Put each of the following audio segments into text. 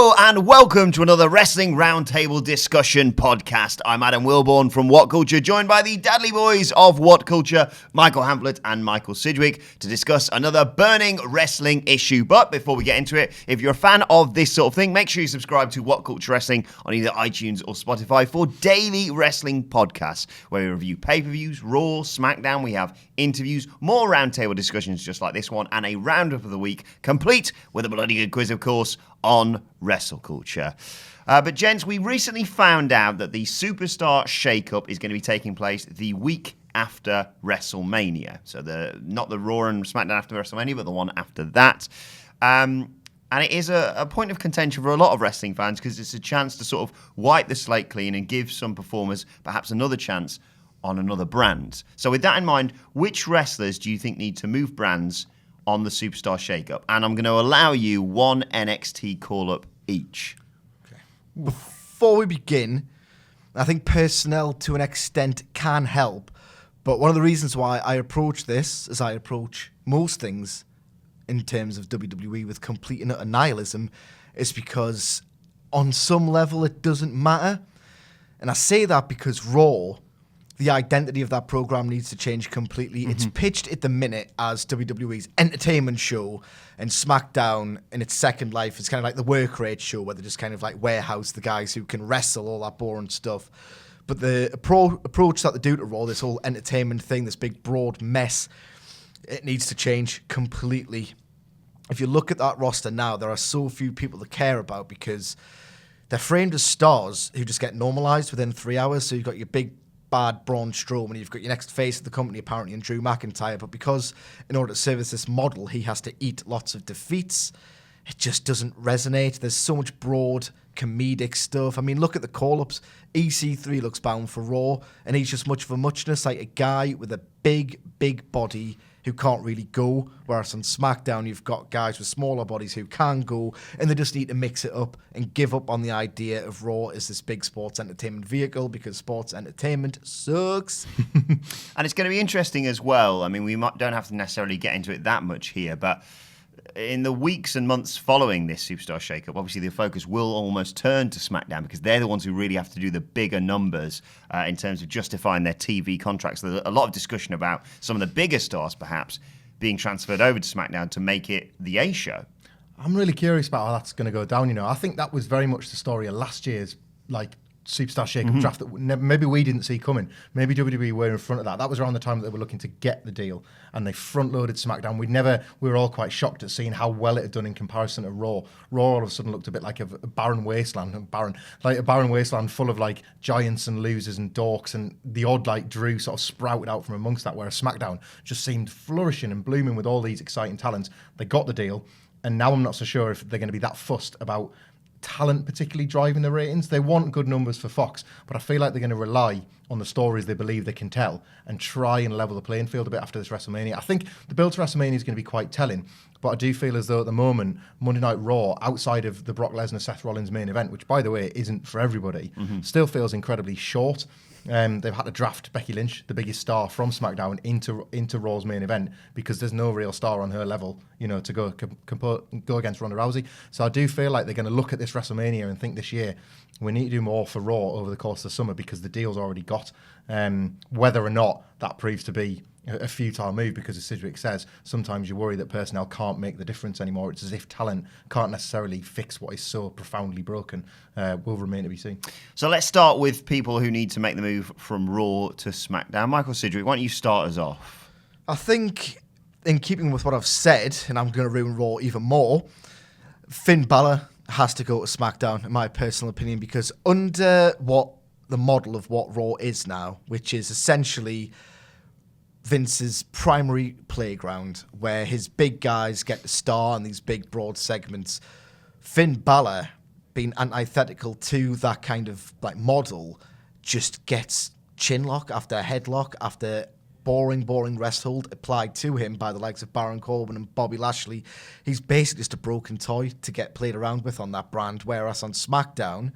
Hello and welcome to another Wrestling Roundtable Discussion podcast. I'm Adam Wilbourn from WhatCulture, joined by the Dudley Boys of WhatCulture, Michael Hamlet and Michael Sidgwick, to discuss another burning wrestling issue. But before we get into it, if you're a fan of this sort of thing, make sure you subscribe to WhatCulture Wrestling on either iTunes or Spotify for daily wrestling podcasts, where we review pay-per-views, Raw, Smackdown. We have interviews, more roundtable discussions just like this one, and a roundup of the week, complete with a bloody good quiz, of course, on WhatCulture. But gents, we recently found out that the Superstar Shake-Up is going to be taking place the week after WrestleMania. So not the Raw and Smackdown after WrestleMania, but the one after that. And it is a point of contention for a lot of wrestling fans because it's a chance to sort of wipe the slate clean and give some performers perhaps another chance on another brand. So with that in mind, which wrestlers do you think need to move brands on the Superstar Shake-Up? And I'm going to allow you one NXT call-up each. Okay. Before we begin, I think personnel to an extent can help, but one of the reasons why I approach this, as I approach most things in terms of WWE with complete and utter nihilism, is because on some level it doesn't matter. And I say that because Raw, the identity of that program needs to change completely. Mm-hmm. It's pitched at the minute as WWE's entertainment show, and Smackdown in its second life is kind of like the work rate show where they just kind of like warehouse the guys who can wrestle, all that boring stuff. But the approach that they do to Raw, this whole entertainment thing, this big broad mess, it needs to change completely. If you look at that roster now, there are so few people to care about because they're framed as stars who just get normalized within 3 hours. So you've got your big bad Braun Strowman, you've got your next face of the company apparently in Drew McIntyre, but because in order to service this model he has to eat lots of defeats, it just doesn't resonate. There's so much broad comedic stuff. I mean, look at the call-ups. EC3 looks bound for Raw and he's just much of a muchness, like a guy with a big body who can't really go, whereas on SmackDown you've got guys with smaller bodies who can go, and they just need to mix it up and give up on the idea of Raw as this big sports entertainment vehicle, because sports entertainment sucks. And it's going to be interesting as well. I mean, we don't have to necessarily get into it that much here, but in the weeks and months following this Superstar Shake-Up, obviously the focus will almost turn to SmackDown because they're the ones who really have to do the bigger numbers in terms of justifying their TV contracts. There's a lot of discussion about some of the bigger stars perhaps being transferred over to SmackDown to make it the A show. I'm really curious about how that's going to go down. You know, I think that was very much the story of last year's Superstar Shake-Up draft that maybe we didn't see coming. Maybe WWE were in front of that. That was around the time that they were looking to get the deal, and they front-loaded SmackDown. We were all quite shocked at seeing how well it had done in comparison to Raw. Raw all of a sudden looked a bit like a barren wasteland, a barren wasteland full of like giants and losers and dorks, and the odd like Drew sort of sprouted out from amongst that, whereas SmackDown just seemed flourishing and blooming with all these exciting talents. They got the deal, and now I'm not so sure if they're going to be that fussed about talent particularly driving the ratings. They want good numbers for Fox, but I feel like they're going to rely on the stories they believe they can tell and try and level the playing field a bit after this WrestleMania. I think the build to WrestleMania is going to be quite telling, but I do feel as though at the moment, Monday Night Raw, outside of the Brock Lesnar-Seth Rollins main event, which by the way isn't for everybody, still feels incredibly short. They've had to draft Becky Lynch, the biggest star from SmackDown, into Raw's main event because there's no real star on her level, you know, to go against Ronda Rousey. So I do feel like they're going to look at this WrestleMania and think this year we need to do more for Raw over the course of the summer because the deal's already got. Whether or not that proves to be a futile move, because as Sidgwick says, sometimes you worry that personnel can't make the difference anymore. It's as if talent can't necessarily fix what is so profoundly broken. Will remain to be seen. So let's start with people who need to make the move from Raw to SmackDown. Michael Sidgwick, why don't you start us off? I think, in keeping with what I've said, and I'm going to ruin Raw even more, Finn Balor has to go to SmackDown, in my personal opinion, because under the model of what Raw is now, which is essentially Vince's primary playground, where his big guys get to star in these big, broad segments, Finn Balor, being antithetical to that kind of like model, just gets chinlock after headlock after boring rest hold applied to him by the likes of Baron Corbin and Bobby Lashley. He's basically just a broken toy to get played around with on that brand, whereas on SmackDown,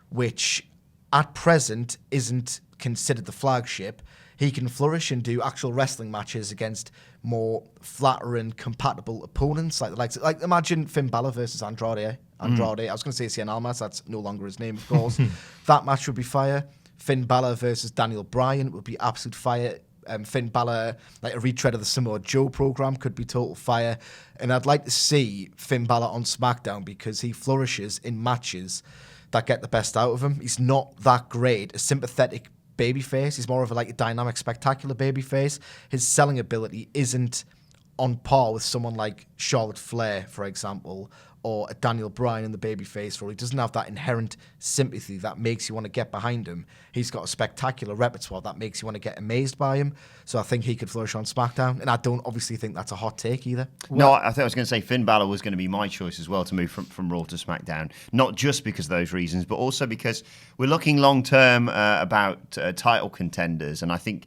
which at present isn't considered the flagship, he can flourish and do actual wrestling matches against more flattering, compatible opponents, like the likes of, like imagine Finn Balor versus Andrade Andrade. I was going to say Cien Almas. That's no longer his name, of course. That match would be fire. Finn Balor versus Daniel Bryan would be absolute fire. Finn Balor, like a retread of the Samoa Joe program, could be total fire. And I'd like to see Finn Balor on SmackDown because he flourishes in matches that get the best out of him. He's not that great, a sympathetic babyface. He's more of a dynamic, spectacular babyface. His selling ability isn't on par with someone like Charlotte Flair, for example, or a Daniel Bryan in the babyface role. He doesn't have that inherent sympathy that makes you want to get behind him. He's got a spectacular repertoire that makes you want to get amazed by him. So I think he could flourish on SmackDown. And I don't obviously think that's a hot take either. No, I think I was going to say Finn Balor was going to be my choice as well to move from Raw to SmackDown. Not just because of those reasons, but also because we're looking long-term about title contenders. And I think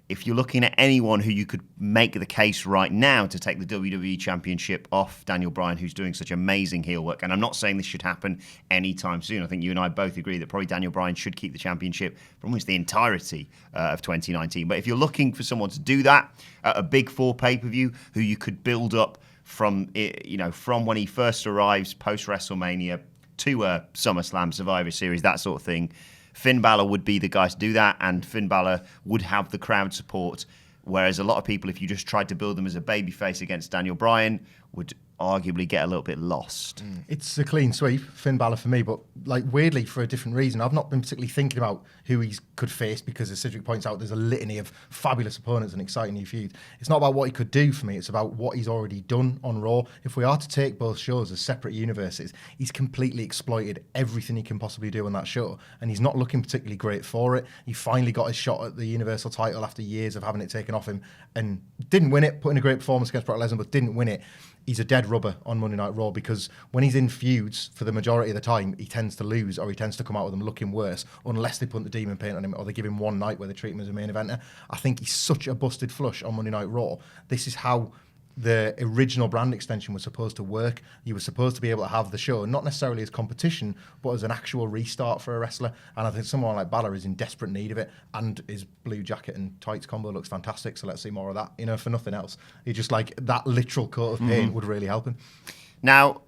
if you're looking at anyone who you could make the case right now to take the WWE Championship off Daniel Bryan, who's doing such amazing heel work, and I'm not saying this should happen anytime soon. I think you and I both agree that probably Daniel Bryan should keep the championship for almost the entirety of 2019. But if you're looking for someone to do that at a Big Four pay-per-view, who you could build up from when he first arrives post-WrestleMania to SummerSlam, Survivor Series, that sort of thing, Finn Balor would be the guy to do that, and Finn Balor would have the crowd support, whereas a lot of people, if you just tried to build them as a babyface against Daniel Bryan, would arguably get a little bit lost. It's a clean sweep, Finn Balor for me, but weirdly for a different reason. I've not been particularly thinking about who he could face because, as Cedric points out, there's a litany of fabulous opponents and exciting new feuds. It's not about what he could do for me, it's about what he's already done on Raw. If we are to take both shows as separate universes, he's completely exploited everything he can possibly do on that show, and he's not looking particularly great for it. He finally got his shot at the Universal title after years of having it taken off him and didn't win it, put in a great performance against Brock Lesnar, but didn't win it. He's a dead rubber on Monday Night Raw because when he's in feuds for the majority of the time, he tends to lose or he tends to come out with them looking worse unless they put the demon paint on him or they give him one night where they treat him as a main eventer. I think he's such a busted flush on Monday Night Raw. This is how the original brand extension was supposed to work. You were supposed to be able to have the show, not necessarily as competition, but as an actual restart for a wrestler. And I think someone like Balor is in desperate need of it. And his blue jacket and tights combo looks fantastic. So let's see more of that. For nothing else. He just that literal coat of paint would really help him. Now,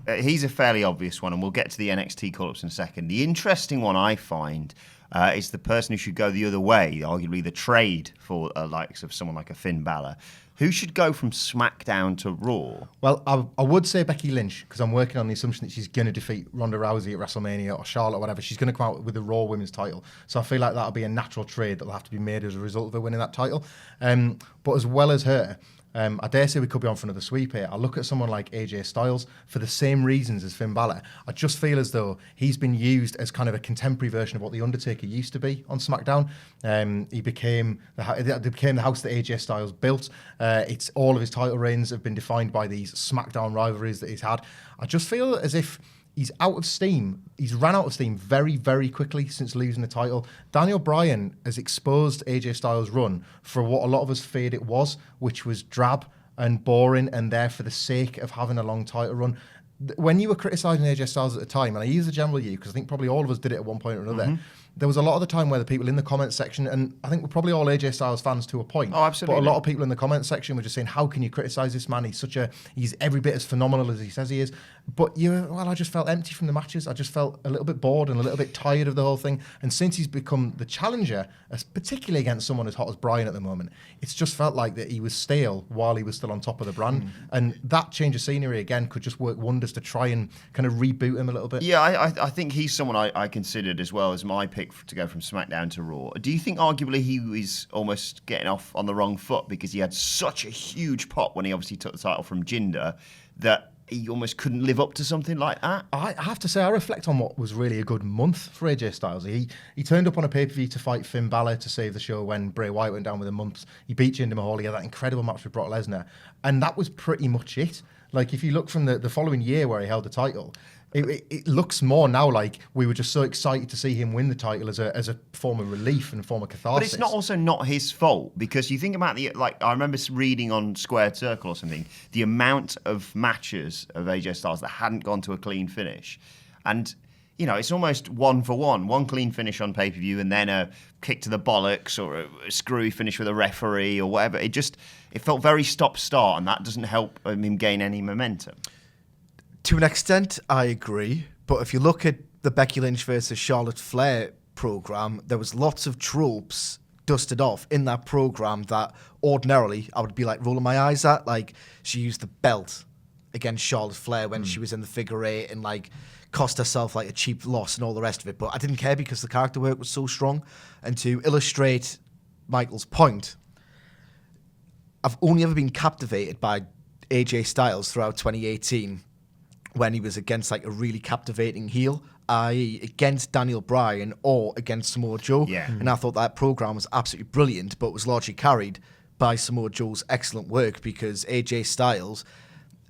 he's a fairly obvious one, and we'll get to the NXT call-ups in a second. The interesting one I find is the person who should go the other way, arguably the trade for likes of someone like a Finn Balor. Who should go from SmackDown to Raw? Well, I would say Becky Lynch, because I'm working on the assumption that she's going to defeat Ronda Rousey at WrestleMania or Charlotte or whatever. She's going to come out with the Raw Women's title. So I feel like that'll be a natural trade that'll have to be made as a result of her winning that title. But as well as her, I dare say we could be on for another sweep here. I look at someone like AJ Styles for the same reasons as Finn Balor. I just feel as though he's been used as kind of a contemporary version of what The Undertaker used to be on SmackDown. He became the house that AJ Styles built. It's all of his title reigns have been defined by these SmackDown rivalries that he's had. I just feel as if he's out of steam. He's ran out of steam very, very quickly since losing the title. Daniel Bryan has exposed AJ Styles' run for what a lot of us feared it was, which was drab and boring and there for the sake of having a long title run. When you were criticising AJ Styles at the time, and I use the general you because I think probably all of us did it at one point or another, there was a lot of the time where the people in the comments section, and I think we're probably all AJ Styles fans to a point. Oh, absolutely. But a lot of people in the comments section were just saying, how can you criticise this man? He's every bit as phenomenal as he says he is. But I just felt empty from the matches. I just felt a little bit bored and a little bit tired of the whole thing. And since he's become the challenger, particularly against someone as hot as Bryan at the moment, it's just felt like that he was stale while he was still on top of the brand. And that change of scenery, again, could just work wonders to try and kind of reboot him a little bit. Yeah, I think he's someone I considered as well as my pick to go from SmackDown to Raw. Do you think arguably he was almost getting off on the wrong foot because he had such a huge pop when he obviously took the title from Jinder that he almost couldn't live up to something like that? I have to say, I reflect on what was really a good month for AJ Styles. He turned up on a pay-per-view to fight Finn Balor to save the show when Bray Wyatt went down with a mumps. He beat Jinder Mahal. He had that incredible match with Brock Lesnar. And that was pretty much it. If you look from the following year where he held the title, it looks more now like we were just so excited to see him win the title as a form of relief and a form of catharsis. But it's not his fault, because you think about I remember reading on Squared Circle or something, the amount of matches of AJ Styles that hadn't gone to a clean finish. And, it's almost one for one clean finish on pay-per-view and then a kick to the bollocks or a screwy finish with a referee or whatever. It felt very stop-start, and that doesn't help him gain any momentum. To an extent, I agree. But if you look at the Becky Lynch versus Charlotte Flair program, there was lots of tropes dusted off in that program that ordinarily I would be like rolling my eyes at. Like, she used the belt against Charlotte Flair when she was in the figure eight and like cost herself like a cheap loss and all the rest of it. But I didn't care because the character work was so strong. And to illustrate Michael's point, I've only ever been captivated by AJ Styles throughout 2018 when he was against like a really captivating heel, i.e. against Daniel Bryan or against Samoa Joe. Yeah. And I thought that program was absolutely brilliant, but was largely carried by Samoa Joe's excellent work because AJ Styles,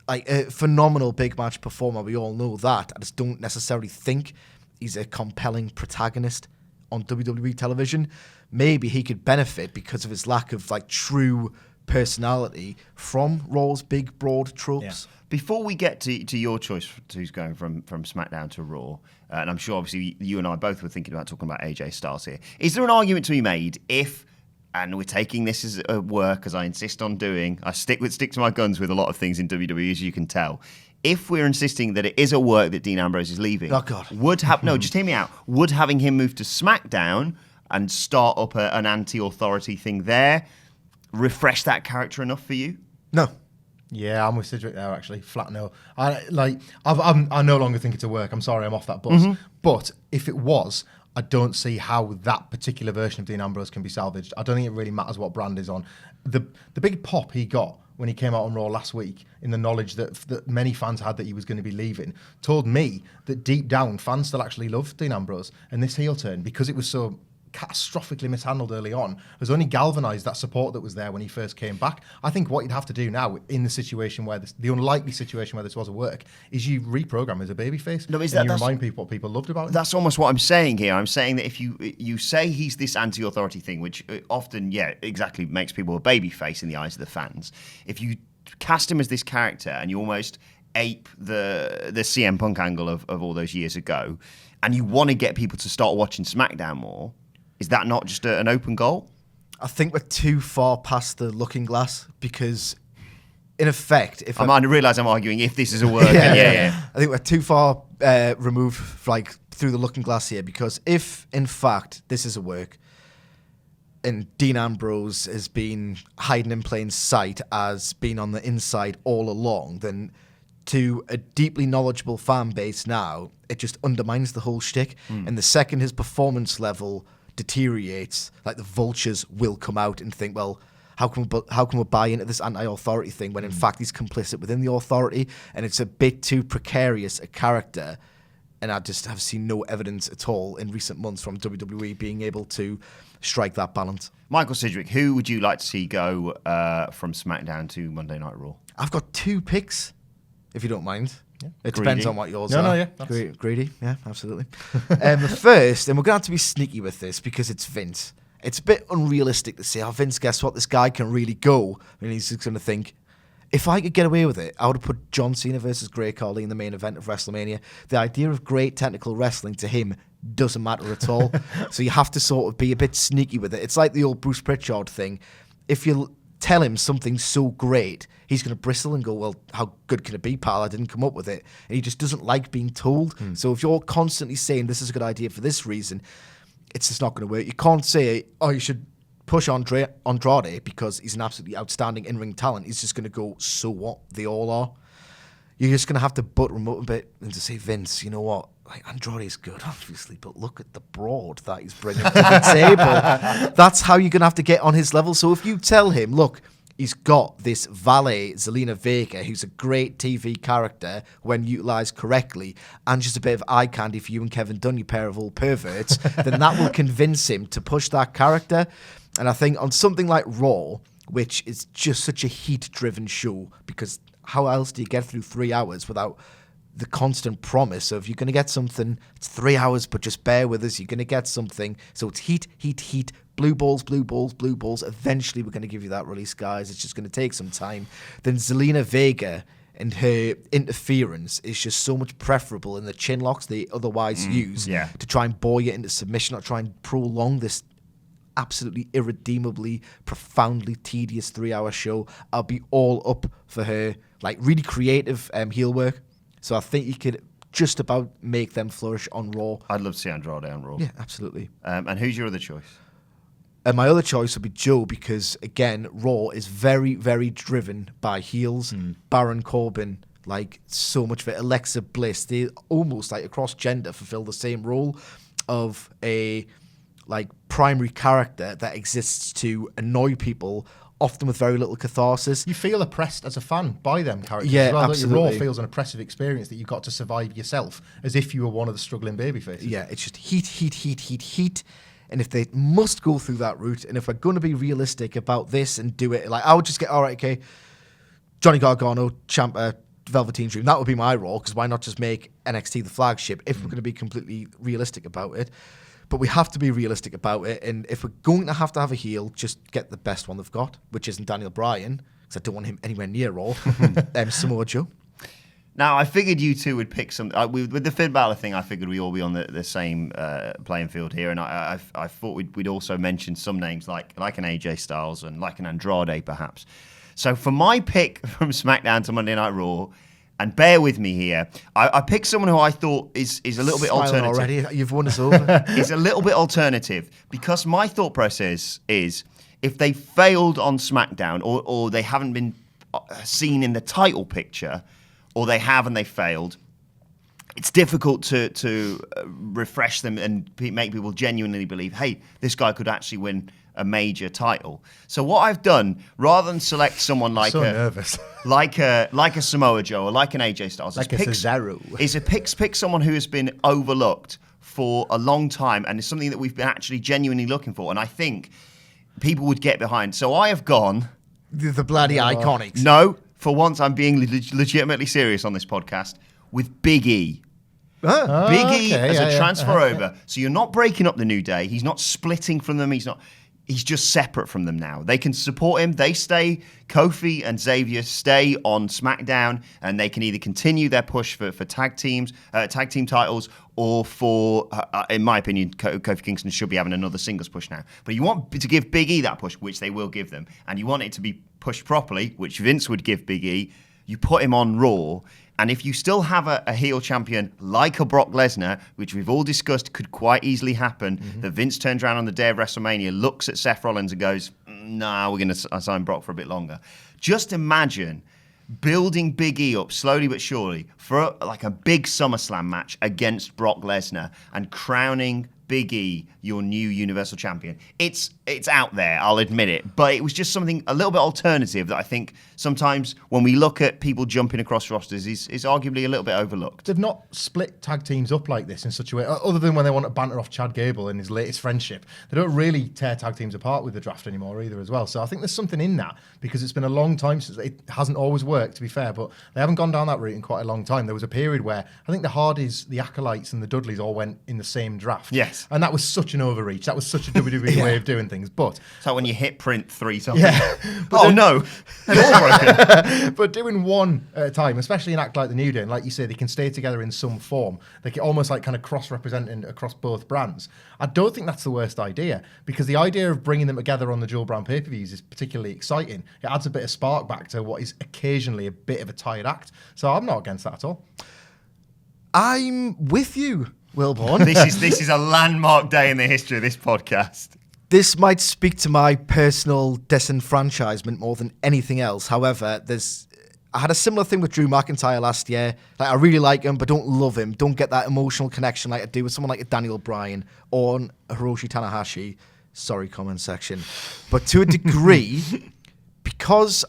like a phenomenal big match performer, we all know that. I just don't necessarily think he's a compelling protagonist on WWE television. Maybe he could benefit because of his lack of like true personality from Raw's big broad tropes. Yeah. Before we get to your choice who's going from SmackDown to Raw, and I'm sure obviously you and I both were thinking about talking about AJ Styles here, is there an argument to be made if, and we're taking this as a work as I insist on doing, I stick to my guns with a lot of things in WWE as you can tell, if we're insisting that it is a work that Dean Ambrose is leaving, oh God, no, just hear me out, would having him move to SmackDown and start up an anti-authority thing there refresh that character enough for you? No. Yeah, I'm with Sidgwick there, actually. Flat no. I no longer think it's a work. I'm sorry, I'm off that bus. But if it was, I don't see how that particular version of Dean Ambrose can be salvaged. I don't think it really matters what brand is on. The big pop he got when he came out on Raw last week, in the knowledge that many fans had that he was going to be leaving, told me that deep down, fans still actually love Dean Ambrose. And this heel turn, because it was so catastrophically mishandled early on, has only galvanised that support that was there when he first came back. I think what you'd have to do now in the situation where the unlikely situation where this was a work is you reprogram as a babyface. No, and you remind people what people loved about him. That's almost what I'm saying here. I'm saying that if you say he's this anti-authority thing, which often, yeah, exactly makes people a babyface in the eyes of the fans. If you cast him as this character and you almost ape the CM Punk angle of all those years ago, and you want to get people to start watching SmackDown more, is that not just an open goal? I think we're too far past the looking glass because, in effect, if I realise I'm arguing if this is a word. yeah. I think we're too far removed, like through the looking glass here. Because if, in fact, this is a work, and Dean Ambrose has been hiding in plain sight as being on the inside all along, then to a deeply knowledgeable fan base now, it just undermines the whole shtick. And the second his performance level deteriorates, like the vultures will come out and think, well, how can we buy into this anti-authority thing when in fact he's complicit within the authority, and it's a bit too precarious a character. And I just have seen no evidence at all in recent months from WWE being able to strike that balance. Michael Sidgwick, who would you like to see go from SmackDown to Monday Night Raw? I've got two picks, if you don't mind. Yeah. It Greedy. depends on what yours are. No, yeah. Greedy, yeah, absolutely. The first, and we're going to have to be sneaky with this because it's Vince. It's a bit unrealistic to say, oh, Vince, guess what? This guy can really go. And he's just going to think, if I could get away with it, I would have put John Cena versus Great Khali in the main event of WrestleMania. The idea of great technical wrestling to him doesn't matter at all. So you have to sort of be a bit sneaky with it. It's like the old Bruce Pritchard thing. If you tell him something so great, he's going to bristle and go, well, how good can it be, pal? I didn't come up with it. And he just doesn't like being told. So if you're constantly saying this is a good idea for this reason, it's just not going to work. You can't say, oh, you should push Andrade because he's an absolutely outstanding in-ring talent. He's just going to go, so what? They all are. You're just going to have to butter him up a bit and to say, Vince, you know what? Like, Andrade's good, obviously, but look at the broad that he's bringing to the table. That's how you're going to have to get on his level. So if you tell him, look, he's got this valet, Zelina Vega, who's a great TV character when utilised correctly, and just a bit of eye candy for you and Kevin Dunn, you pair of old perverts, then that will convince him to push that character. And I think on something like Raw, which is just such a heat-driven show, because how else do you get through 3 hours without the constant promise of you're going to get something, it's 3 hours, but just bear with us, you're going to get something. So it's heat, heat, heat, blue balls, blue balls, blue balls. Eventually we're going to give you that release, guys. It's just going to take some time. Then Zelina Vega and her interference is just so much preferable in the chin locks they otherwise use to try and bore you into submission, or try and prolong this absolutely irredeemably, profoundly tedious 3 hour show. I'll be all up for her, like really creative heel work. So I think you could just about make them flourish on Raw. I'd love to see Andrade on Raw. Yeah, absolutely. And who's your other choice? And my other choice would be Joe because, again, Raw is very, very driven by heels. Baron Corbin, like so much of it. Alexa Bliss, they almost like across gender fulfill the same role of a like primary character that exists to annoy people, often with very little catharsis. You feel oppressed as a fan by them characters. Yeah, as well, absolutely. Raw feels an oppressive experience that you've got to survive yourself, as if you were one of the struggling babyfaces. Yeah, it's just heat. And if they must go through that route, and if we're going to be realistic about this and do it, like I would just get, all right, okay, Johnny Gargano, Ciampa, Velveteen Dream, that would be my role, because why not just make NXT the flagship if we're going to be completely realistic about it? But we have to be realistic about it, and if we're going to have a heel, just get the best one they've got, which isn't Daniel Bryan, because I don't want him anywhere near Raw. Samoa Joe. Now, I figured you two would pick some... with the Finn Balor thing, I figured we'd all be on the same playing field here, and I thought we'd also mention some names like an AJ Styles and like an Andrade, perhaps. So for my pick from SmackDown to Monday Night Raw, and bear with me here, I picked someone who I thought is a little bit Smiling alternative. already, you've won us over. It's a little bit alternative, because my thought process is if they failed on SmackDown or they haven't been seen in the title picture, or they have and they failed, it's difficult to refresh them and make people genuinely believe, hey, this guy could actually win a major title. So what I've done, rather than select someone like nervous. like a Samoa Joe or like an AJ Styles, Like a Cesaro. is pick someone who has been overlooked for a long time and is something that we've been actually genuinely looking for, and I think people would get behind. So I have gone... The bloody Iconics. No, for once I'm being legitimately serious on this podcast, with Big E. Big E as a transfer over. So you're not breaking up the New Day. He's not splitting from them. He's just separate from them now. They can support him. They stay. Kofi and Xavier stay on SmackDown, and they can either continue their push for tag team titles, or for, in my opinion, Kofi Kingston should be having another singles push now. But you want to give Big E that push, which they will give them, and you want it to be pushed properly, which Vince would give Big E. You put him on Raw. And if you still have a heel champion like a Brock Lesnar, which we've all discussed could quite easily happen, that Vince turns around on the day of WrestleMania, looks at Seth Rollins and goes, nah, we're going to sign Brock for a bit longer. Just imagine building Big E up slowly but surely for like a big SummerSlam match against Brock Lesnar and crowning Big E your new Universal Champion. It's out there, I'll admit it, but it was just something a little bit alternative that I think sometimes when we look at people jumping across rosters is arguably a little bit overlooked. They've not split tag teams up like this in such a way, other than when they want to banter off Chad Gable in his latest friendship. They don't really tear tag teams apart with the draft anymore either as well. So I think there's something in that, because it's been a long time since it hasn't always worked, to be fair, but they haven't gone down that route in quite a long time. There was a period where I think the Hardys, the Acolytes and the Dudleys all went in the same draft. Yes. And that was such an overreach. That was such a WWE way of doing things. But It's like when you hit print 3 times. yeah. Oh no, they're all broken. But doing one at a time, especially in Act Like the New Day, and like you say, they can stay together in some form. They can almost like kind of cross-representing across both brands. I don't think that's the worst idea, because the idea of bringing them together on the Joel Brown pay-per-views is particularly exciting. It adds a bit of spark back to what is occasionally a bit of a tired act. So I'm not against that at all. I'm with you, Wilbourn. This is a landmark day in the history of this podcast. This might speak to my personal disenfranchisement more than anything else. However, I had a similar thing with Drew McIntyre last year. Like, I really like him, but don't love him. Don't get that emotional connection like I do with someone like a Daniel Bryan or Hiroshi Tanahashi. Sorry, comment section. But to a degree, because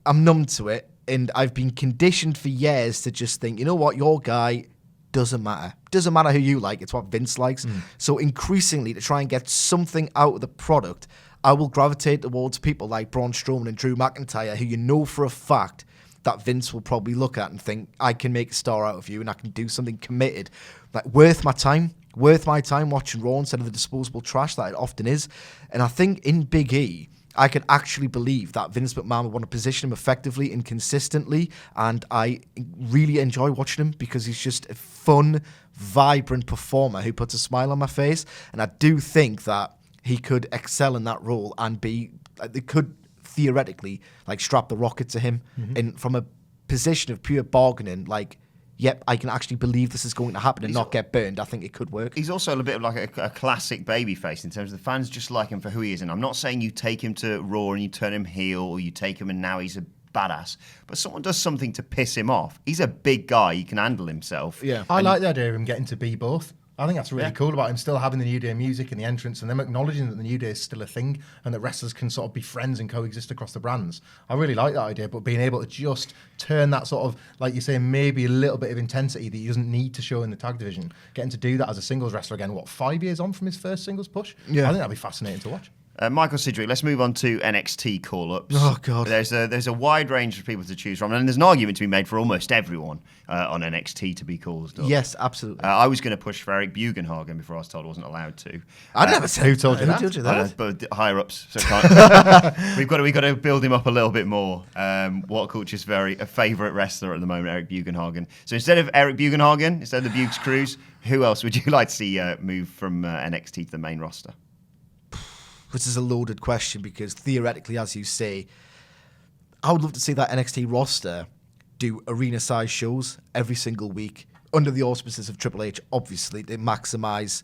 I'm numb to it, and I've been conditioned for years to just think, you know what, your guy doesn't matter. Doesn't matter who you like. It's what Vince likes. So increasingly, to try and get something out of the product, I will gravitate towards people like Braun Strowman and Drew McIntyre, who you know for a fact that Vince will probably look at and think, I can make a star out of you and I can do something committed. Like, worth my time watching Raw instead of the disposable trash that it often is. And I think in Big E, I could actually believe that Vince McMahon would want to position him effectively and consistently, and I really enjoy watching him because he's just a fun, vibrant performer who puts a smile on my face, and I do think that he could excel in that role and they could theoretically like strap the rocket to him, and from a position of pure bargaining, like, yep, I can actually believe this is going to happen and not get burned, I think it could work. He's also a bit of like a classic babyface in terms of the fans just like him for who he is. And I'm not saying you take him to Raw and you turn him heel, or you take him and now he's a badass. But someone does something to piss him off. He's a big guy. He can handle himself. Yeah. I like the idea of him getting to be both. I think that's really cool about him still having the New Day music and the entrance, and them acknowledging that the New Day is still a thing and that wrestlers can sort of be friends and coexist across the brands. I really like that idea, but being able to just turn that sort of, like you say, maybe a little bit of intensity that he doesn't need to show in the tag division, getting to do that as a singles wrestler again, 5 years on from his first singles push? Yeah. I think that'd be fascinating to watch. Michael Sidgwick, let's move on to NXT call-ups. Oh, God. There's a wide range of people to choose from, and there's an argument to be made for almost everyone on NXT to be called up. Yes, absolutely. I was going to push for Eric Bugenhagen before I was told I wasn't allowed to. I never said. Who told you that? Who told you I that? know, but higher ups, so can't. we've got to build him up a little bit more. WhatCulture's a favourite wrestler at the moment, Eric Bugenhagen. So instead of Eric Bugenhagen, instead of the Bugs Cruise, who else would you like to see move from NXT to the main roster? Which is a loaded question because theoretically, as you say, I would love to see that NXT roster do arena-sized shows every single week under the auspices of Triple H, obviously, to maximise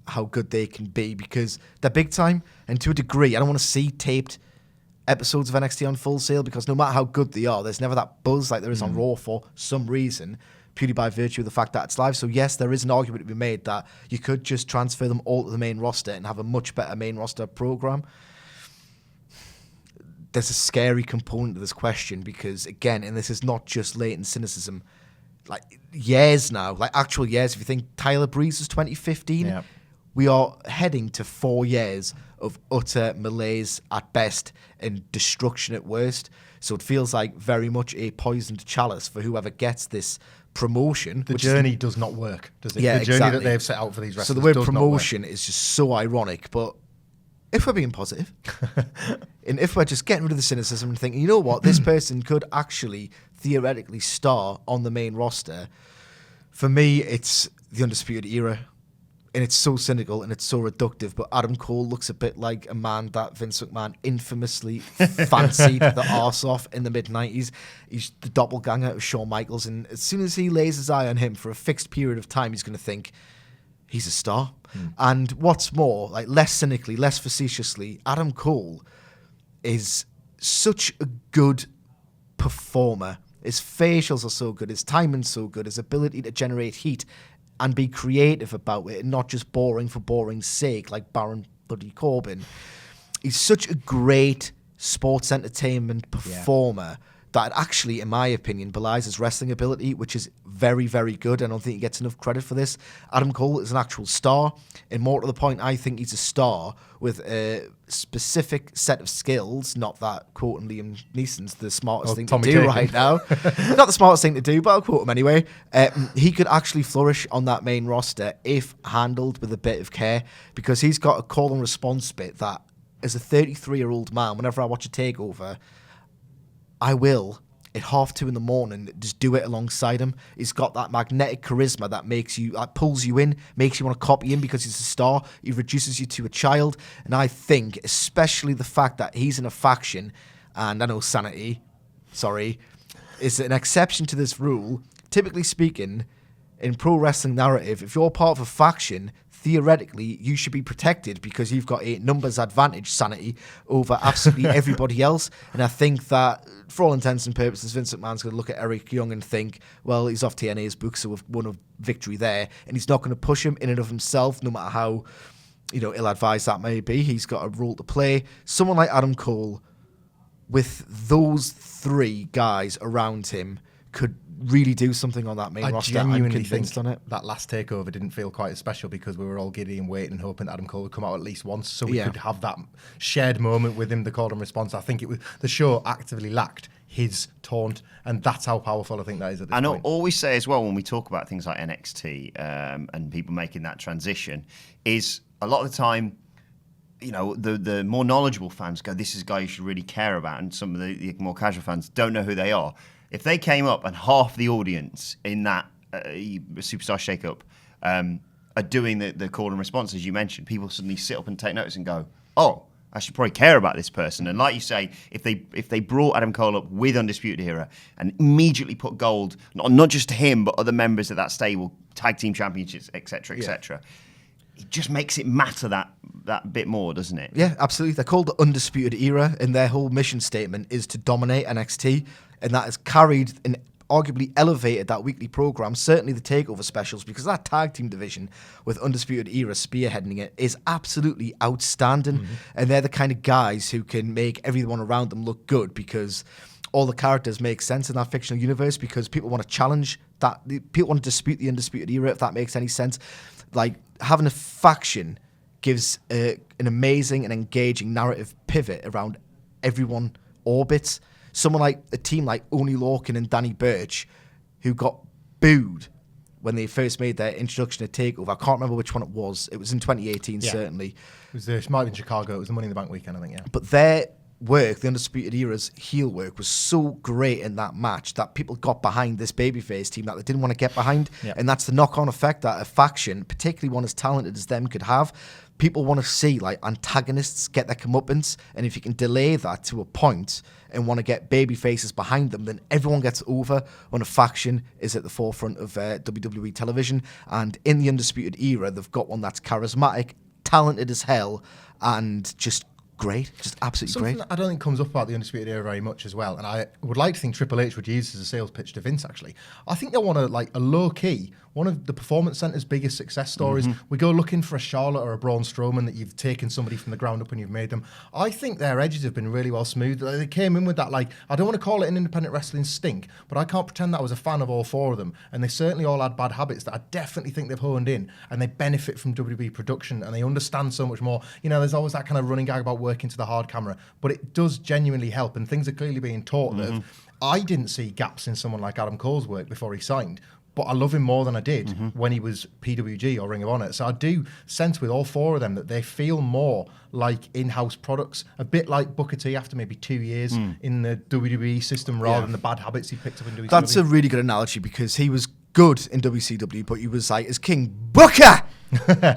how good they can be because they're big time. And to a degree, I don't want to see taped episodes of NXT on Full Sail because no matter how good they are, there's never that buzz like there is on Raw for some reason, purely by virtue of the fact that it's live. So yes, there is an argument to be made that you could just transfer them all to the main roster and have a much better main roster program. There's a scary component to this question because, again, and this is not just latent cynicism, like years now, like actual years, if you think Tyler Breeze was 2015, we are heading to 4 years of utter malaise at best and destruction at worst. So it feels like very much a poisoned chalice for whoever gets this promotion. The journey does not work, does it? Yeah, the journey exactly. that they've set out for these wrestlers. So the word does promotion is just so ironic, but if we're being positive, and if we're just getting rid of the cynicism and thinking, you know what, this person could actually theoretically star on the main roster, for me, it's the Undisputed Era. And it's so cynical and it's so reductive, but Adam Cole looks a bit like a man that Vince McMahon infamously fancied the arse off in the mid-90s. He's the doppelganger of Shawn Michaels, and as soon as he lays his eye on him for a fixed period of time, he's going to think he's a star. And what's more, like less cynically, less facetiously, Adam Cole is such a good performer. His facials are so good, his timing's so good, his ability to generate heat and be creative about it and not just boring for boring's sake like Baron bloody Corbin. He's such a great sports entertainment performer that actually, in my opinion, belies his wrestling ability, which is very, very good. I don't think he gets enough credit for this. Adam Cole is an actual star, and more to the point, I think he's a star with a specific set of skills, not that quoting Liam Neeson's the smartest thing to do right now. Not the smartest thing to do, but I'll quote him anyway. He could actually flourish on that main roster if handled with a bit of care, because he's got a call and response bit that, as a 33-year-old man, whenever I watch a takeover, I will, at 2:30 in the morning, just do it alongside him. He's got that magnetic charisma that makes you, pulls you in, makes you want to copy him because he's a star. He reduces you to a child. And I think, especially the fact that he's in a faction, and I know Sanity, is an exception to this rule. Typically speaking, in pro wrestling narrative, if you're part of a faction, theoretically, you should be protected because you've got a numbers advantage, Sanity, over absolutely everybody else. And I think that, for all intents and purposes, Vince McMahon's going to look at Eric Young and think, well, he's off TNA's book, so we've won a victory there. And he's not going to push him in and of himself, no matter how, ill-advised that may be. He's got a role to play. Someone like Adam Cole, with those three guys around him, could really do something on that main roster. I'm convinced on it. That last takeover didn't feel quite as special because we were all giddy and waiting and hoping Adam Cole would come out at least once so we could have that shared moment with him, the call and response. I think the show actively lacked his taunt, and that's how powerful I think that is at this point. And I always say as well, when we talk about things like NXT and people making that transition, is a lot of the time, the more knowledgeable fans go, this is a guy you should really care about, and some of the more casual fans don't know who they are. If they came up and half the audience in that Superstar Shake-Up are doing the call and response, as you mentioned, people suddenly sit up and take notice and go, oh, I should probably care about this person. And like you say, if they brought Adam Cole up with Undisputed Era and immediately put gold, not just to him, but other members of that stable, tag team championships, etc., etc., it just makes it matter that bit more, doesn't it? Yeah, absolutely. They're called the Undisputed Era, and their whole mission statement is to dominate NXT, and that has carried and arguably elevated that weekly program. Certainly the takeover specials, because that tag team division with Undisputed Era spearheading it is absolutely outstanding, and they're the kind of guys who can make everyone around them look good, because all the characters make sense in that fictional universe, because people want to challenge that, people want to dispute the Undisputed Era, if that makes any sense. Like, having a faction gives an amazing and engaging narrative pivot around everyone orbits. Someone like a team like Oney Lorcan and Danny Burch, who got booed when they first made their introduction to TakeOver. I can't remember which one it was. It was in 2018, certainly. It might have been Chicago. It was the Money in the Bank weekend, I think, yeah. But their work, the Undisputed Era's heel work, was so great in that match that people got behind this babyface team that they didn't want to get behind. And that's the knock-on effect that a faction, particularly one as talented as them, could have. People want to see like antagonists get their comeuppance, and if you can delay that to a point and want to get baby faces behind them, then everyone gets over when a faction is at the forefront of WWE television. And in the Undisputed Era, they've got one that's charismatic, talented as hell, and just great, just absolutely Something great. that I don't think comes up about the Undisputed Era very much as well, and I would like to think Triple H would use this as a sales pitch to Vince, actually. I think they want a low-key, one of the Performance Center's biggest success stories. We go looking for a Charlotte or a Braun Strowman that you've taken somebody from the ground up and you've made them. I think their edges have been really well smoothed. They came in with that, like, I don't want to call it an independent wrestling stink, but I can't pretend that I was a fan of all four of them, and they certainly all had bad habits that I definitely think they've honed in, and they benefit from WWE production, and they understand so much more. You know, there's always that kind of running gag about working to the hard camera, but it does genuinely help, and things are clearly being taught that I didn't see gaps in someone like Adam Cole's work before he signed, but I love him more than I did when he was PWG or Ring of Honor. So I do sense with all four of them that they feel more like in-house products, a bit like Booker T after maybe 2 years in the WWE system rather than the bad habits he picked up in WWE. That's a really good analogy, because he was good in WCW, but he was like, as King Booker,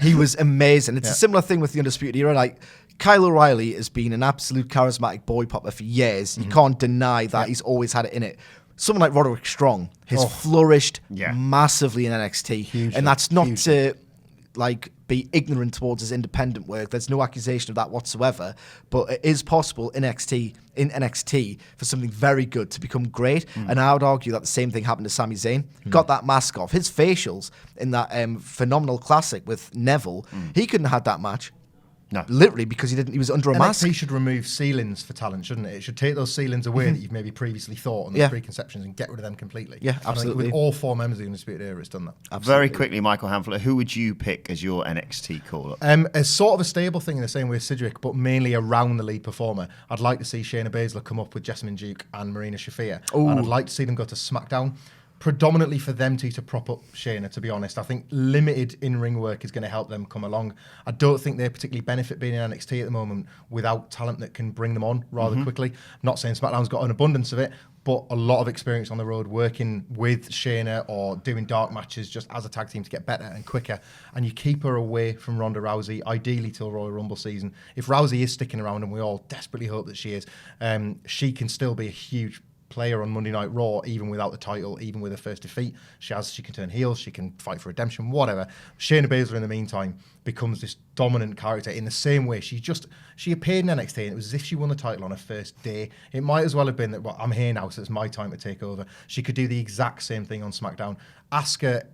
he was amazing. It's a similar thing with the Undisputed Era. Like, Kyle O'Reilly has been an absolute charismatic boy popper for years. You can't deny that. He's always had it in it. Someone like Roderick Strong has flourished massively in NXT. Hugely. And that's not to like be ignorant towards his independent work. There's no accusation of that whatsoever. But it is possible in NXT for something very good to become great. And I would argue that the same thing happened to Sami Zayn. Got that mask off. His facials in that phenomenal classic with Neville, he couldn't have had that match. No. Literally, because he was under a mask. NXT should remove ceilings for talent, shouldn't it? It should take those ceilings away that you've maybe previously thought and those preconceptions and get rid of them completely. Yeah, And I think absolutely. with all four members of the Undisputed Era, it's done that. Absolutely. Very quickly, Michael Hamflet, who would you pick as your NXT call-up? As sort of a stable thing in the same way as Sidgwick, but mainly around the lead performer. I'd like to see Shayna Baszler come up with Jessamine Duke and Marina Shafir. And I'd like to see them go to SmackDown. Predominantly for them to prop up Shayna, to be honest. I think limited in-ring work is going to help them come along. I don't think they particularly benefit being in NXT at the moment without talent that can bring them on rather quickly. I'm not saying SmackDown's got an abundance of it, but a lot of experience on the road working with Shayna or doing dark matches just as a tag team to get better and quicker. And you keep her away from Ronda Rousey, ideally till Royal Rumble season. If Rousey is sticking around, and we all desperately hope that she is, she can still be a huge player on Monday Night Raw, even without the title, even with her first defeat. She can turn heel, she can fight for redemption, whatever. Shayna Baszler, in the meantime, becomes this dominant character in the same way. She appeared in NXT, and it was as if she won the title on her first day. It might as well have been that, well, I'm here now, so it's my time to take over. She could do the exact same thing on SmackDown. Asuka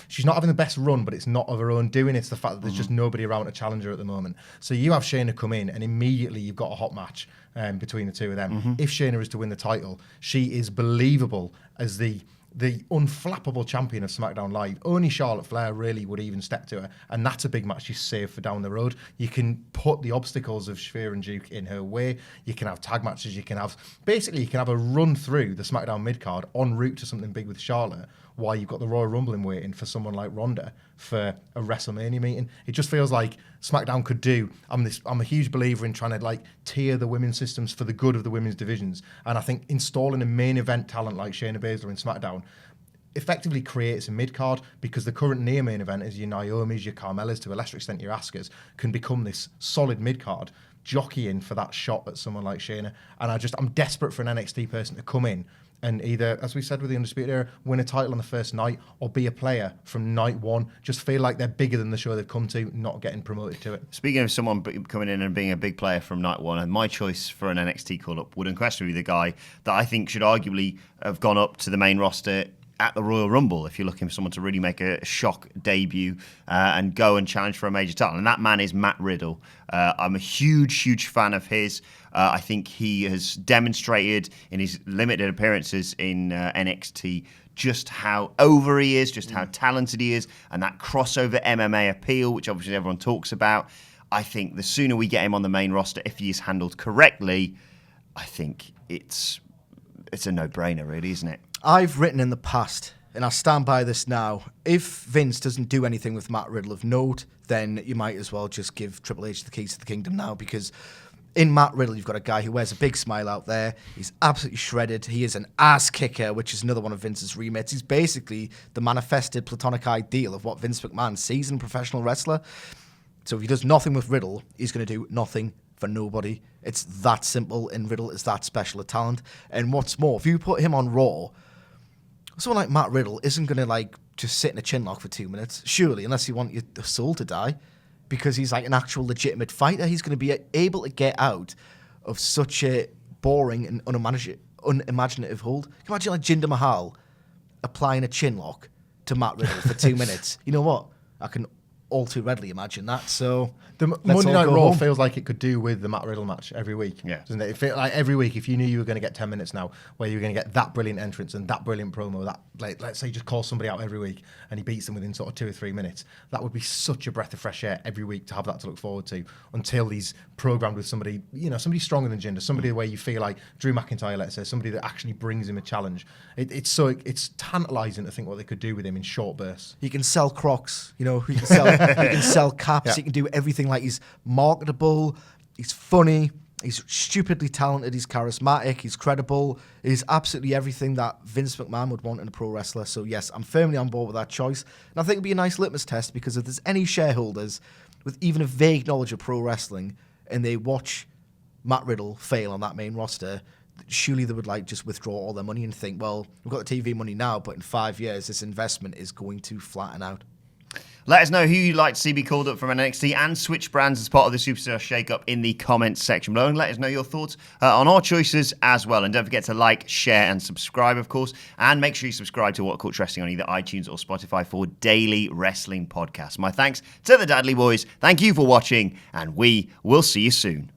she's not having the best run, but it's not of her own doing. It's the fact that there's just nobody around to challenge her at the moment. So you have Shayna come in, and immediately you've got a hot match between the two of them. If Shayna is to win the title, she is believable as the unflappable champion of SmackDown Live. Only Charlotte Flair really would even step to her, and that's a big match you save for down the road. You can put the obstacles of Shafir and Duke in her way. You can have tag matches. You can have a run through the SmackDown mid-card en route to something big with Charlotte, while you've got the Royal Rumble in waiting for someone like Ronda for a WrestleMania meeting. It just feels like SmackDown could do. I'm a huge believer in trying to like tier the women's systems for the good of the women's divisions, and I think installing a main event talent like Shayna Baszler in SmackDown effectively creates a mid-card, because the current near main event is your Naomi's, your Carmelas, to a lesser extent your Asukas, can become this solid mid-card, jockeying for that shot at someone like Shayna. And I'm desperate for an NXT person to come in and either, as we said with the Undisputed Era, win a title on the first night, or be a player from night one. Just feel like they're bigger than the show they've come to, not getting promoted to it. Speaking of someone coming in and being a big player from night one, and my choice for an NXT call-up would unquestionably be the guy that I think should arguably have gone up to the main roster at the Royal Rumble if you're looking for someone to really make a shock debut and go and challenge for a major title. And that man is Matt Riddle. I'm a huge fan of his. I think he has demonstrated in his limited appearances in NXT just how over he is, just how talented he is, and that crossover MMA appeal, which obviously everyone talks about. I think the sooner we get him on the main roster, if he is handled correctly, I think it's a no-brainer, really, isn't it? I've written in the past, and I stand by this now, if Vince doesn't do anything with Matt Riddle of note, then you might as well just give Triple H the keys to the kingdom now, because in Matt Riddle, you've got a guy who wears a big smile out there. He's absolutely shredded. He is an ass kicker, which is another one of Vince's remits. He's basically the manifested platonic ideal of what Vince McMahon sees in a professional wrestler. So if he does nothing with Riddle, he's going to do nothing for nobody. It's that simple, and Riddle is that special a talent. And what's more, if you put him on Raw, someone like Matt Riddle isn't going to just sit in a chinlock for 2 minutes, surely, unless you want your soul to die, because he's like an actual legitimate fighter. He's going to be able to get out of such a boring and unimaginative hold. Can you imagine Jinder Mahal applying a chinlock to Matt Riddle for 2 minutes? You know what? I can all too readily imagine that. So the Monday Night Raw feels like it could do with the Matt Riddle match every week, doesn't it? It feels like every week, if you knew you were going to get 10 minutes now, where you were going to get that brilliant entrance and that brilliant promo, that let's say you just call somebody out every week and he beats them within sort of 2 or 3 minutes, that would be such a breath of fresh air every week to have that to look forward to, until he's programmed with somebody, somebody stronger than Jinder, somebody where you feel like Drew McIntyre, let's say, somebody that actually brings him a challenge. It's tantalising to think what they could do with him in short bursts. He can sell Crocs, he can sell caps, he can do everything. Like, he's marketable, he's funny, he's stupidly talented, he's charismatic, he's credible, he's absolutely everything that Vince McMahon would want in a pro wrestler. So yes, I'm firmly on board with that choice. And I think it'd be a nice litmus test, because if there's any shareholders with even a vague knowledge of pro wrestling and they watch Matt Riddle fail on that main roster, surely they would just withdraw all their money and think, well, we've got the TV money now, but in 5 years this investment is going to flatten out. Let us know who you'd like to see be called up from NXT and switch brands as part of the Superstar Shake-Up in the comments section below, and let us know your thoughts on our choices as well. And don't forget to like, share and subscribe, of course, and make sure you subscribe to WhatCulture Wrestling on either iTunes or Spotify for daily wrestling podcasts. My thanks to the Dudley Boys. Thank you for watching, and we will see you soon.